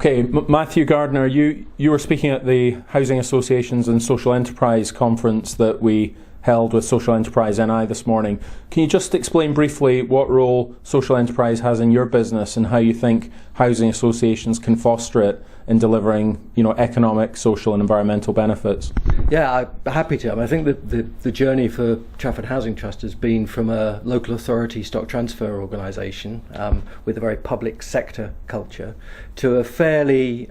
Okay, Matthew Gardiner, you were speaking at the Housing Associations and Social Enterprise Conference that we held with Social Enterprise NI this morning. Can you just explain briefly what role social enterprise has in your business and how you think housing associations can foster it in delivering, economic, social and environmental benefits? Yeah, I'm happy to. I think that the journey for Trafford Housing Trust has been from a local authority stock transfer organisation with a very public sector culture to a fairly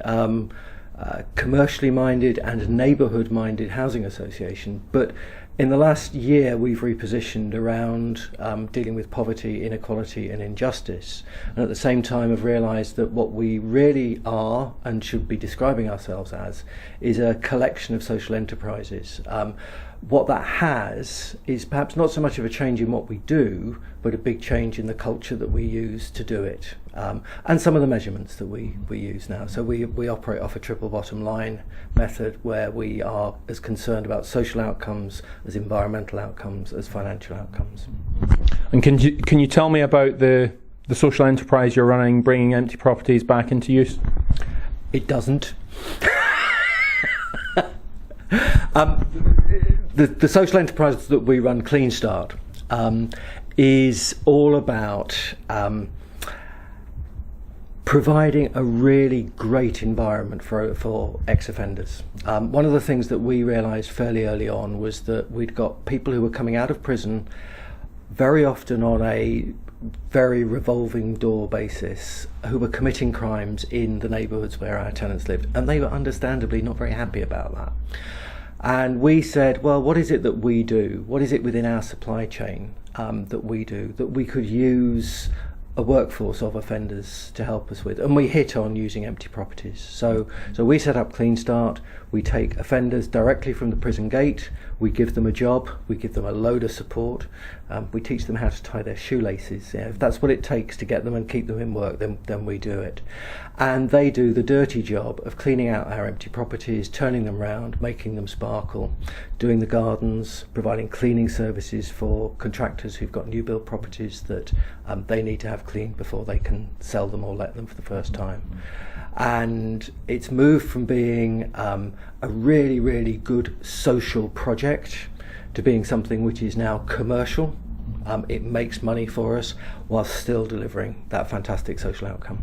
commercially minded and neighbourhood minded housing association. But in the last year, we've repositioned around dealing with poverty, inequality and injustice, and at the same time have realised that what we really are and should be describing ourselves as is a collection of social enterprises. What that has is perhaps not so much of a change in what we do, but a big change in the culture that we use to do it, and some of the measurements that we use now. So we operate off a triple bottom line method where we are as concerned about social outcomes, as environmental outcomes, as financial outcomes. And can you tell me about the social enterprise you're running, bringing empty properties back into use? It doesn't. The social enterprise that we run, Clean Start, is all about providing a really great environment for ex-offenders. One of the things that we realised fairly early on was that we'd got people who were coming out of prison very often on a very revolving door basis who were committing crimes in the neighbourhoods where our tenants lived, and they were understandably not very happy about that. And we said, well, what is it that we do? What is it within our supply chain that we do that we could use a workforce of offenders to help us with? And we hit on using empty properties. So we set up Clean Start. We take offenders directly from the prison gate. We give them a job. We give them a load of support. We teach them how to tie their shoelaces. If that's what it takes to get them and keep them in work, then we do it. And they do the dirty job of cleaning out our empty properties, turning them round, making them sparkle, doing the gardens, providing cleaning services for contractors who've got new build properties that they need to have cleaned before they can sell them or let them for the first time. And it's moved from being a really, really good social project to being something which is now commercial. It makes money for us while still delivering that fantastic social outcome.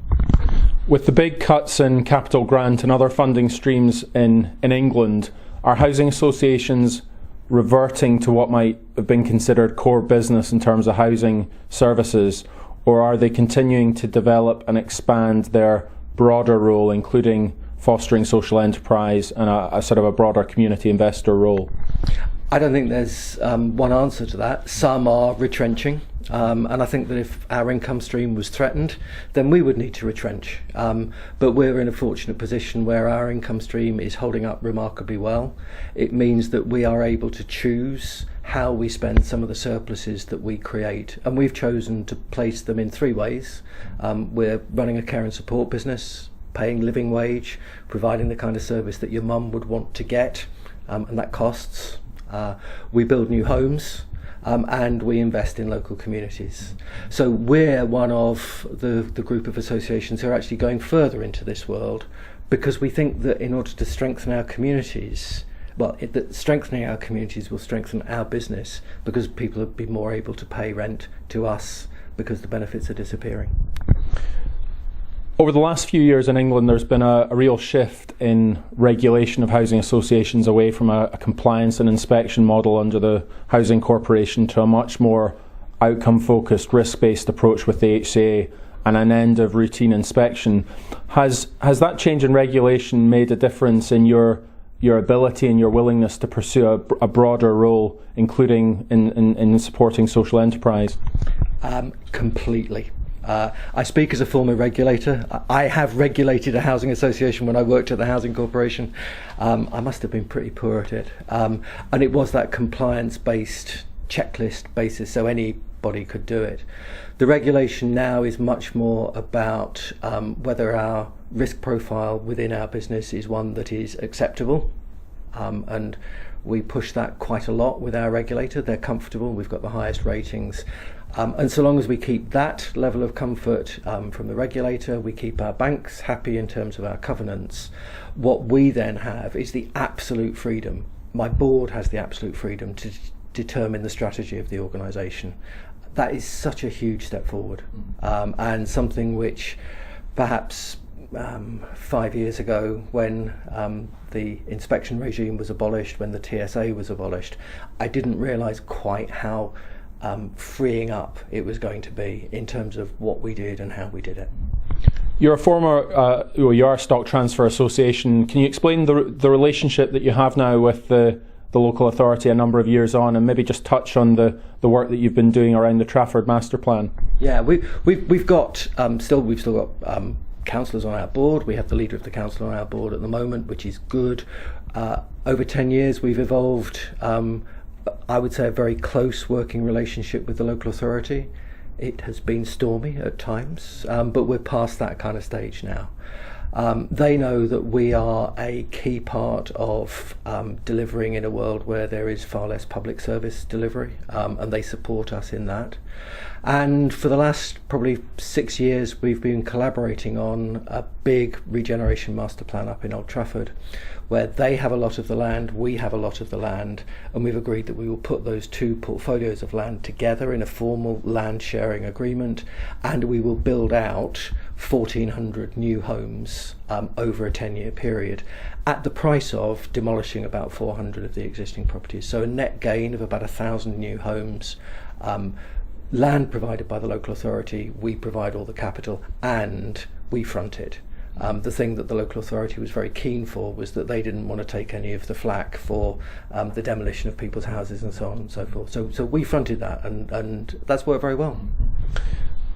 With the big cuts in capital grant and other funding streams in England, are housing associations reverting to what might have been considered core business in terms of housing services, or are they continuing to develop and expand their broader role, including fostering social enterprise and a sort of a broader community investor role? I don't think there's one answer to that. Some are retrenching, and I think that if our income stream was threatened, then we would need to retrench. But we're in a fortunate position where our income stream is holding up remarkably well. It means that we are able to choose how we spend some of the surpluses that we create, and we've chosen to place them in three ways. We're running a care and support business, paying living wage, providing the kind of service that your mum would want to get, and that costs. We build new homes, and we invest in local communities. So we're one of the group of associations who are actually going further into this world, because we think that in order to strengthen our communities, that strengthening our communities will strengthen our business, because people will be more able to pay rent to us because the benefits are disappearing. Over the last few years in England, there's been a real shift in regulation of housing associations away from a compliance and inspection model under the Housing Corporation to a much more outcome-focused, risk-based approach with the HCA and an end of routine inspection. Has that change in regulation made a difference in your ability and your willingness to pursue a broader role, including in supporting social enterprise? Completely. I speak as a former regulator. I have regulated a housing association when I worked at the Housing Corporation. I must have been pretty poor at it. And it was that compliance-based checklist basis, so anybody could do it. The regulation now is much more about whether our risk profile within our business is one that is acceptable. and we push that quite a lot with our regulator. They're comfortable. We've got the highest ratings. And so long as we keep that level of comfort from the regulator, we keep our banks happy in terms of our covenants. What we then have is the absolute freedom. My board has the absolute freedom to determine the strategy of the organisation. That is such a huge step forward, and something which perhaps 5 years ago, when the inspection regime was abolished, when the TSA was abolished, I didn't realise quite how freeing up it was going to be in terms of what we did and how we did it. You're a former, you are a Stock Transfer Association. Can you explain the relationship that you have now with the local authority a number of years on, and maybe just touch on the work that you've been doing around the Trafford Master Plan? Yeah, we've got still got councillors on our board. We have the leader of the council on our board at the moment, which is good. Over 10 years, we've evolved. I would say a very close working relationship with the local authority. It has been stormy at times, but we're past that kind of stage now. They know that we are a key part of delivering in a world where there is far less public service delivery, and they support us in that. And for the last probably 6 years, we've been collaborating on a big regeneration master plan up in Old Trafford, where they have a lot of the land, we have a lot of the land, and we've agreed that we will put those two portfolios of land together in a formal land sharing agreement, and we will build out 1,400 new homes over a 10-year period at the price of demolishing about 400 of the existing properties. So a net gain of about 1,000 new homes. Land provided by the local authority, we provide all the capital, and we front it. The thing that the local authority was very keen for was that they didn't want to take any of the flack for the demolition of people's houses and so on and so forth. So we fronted that, and that's worked very well.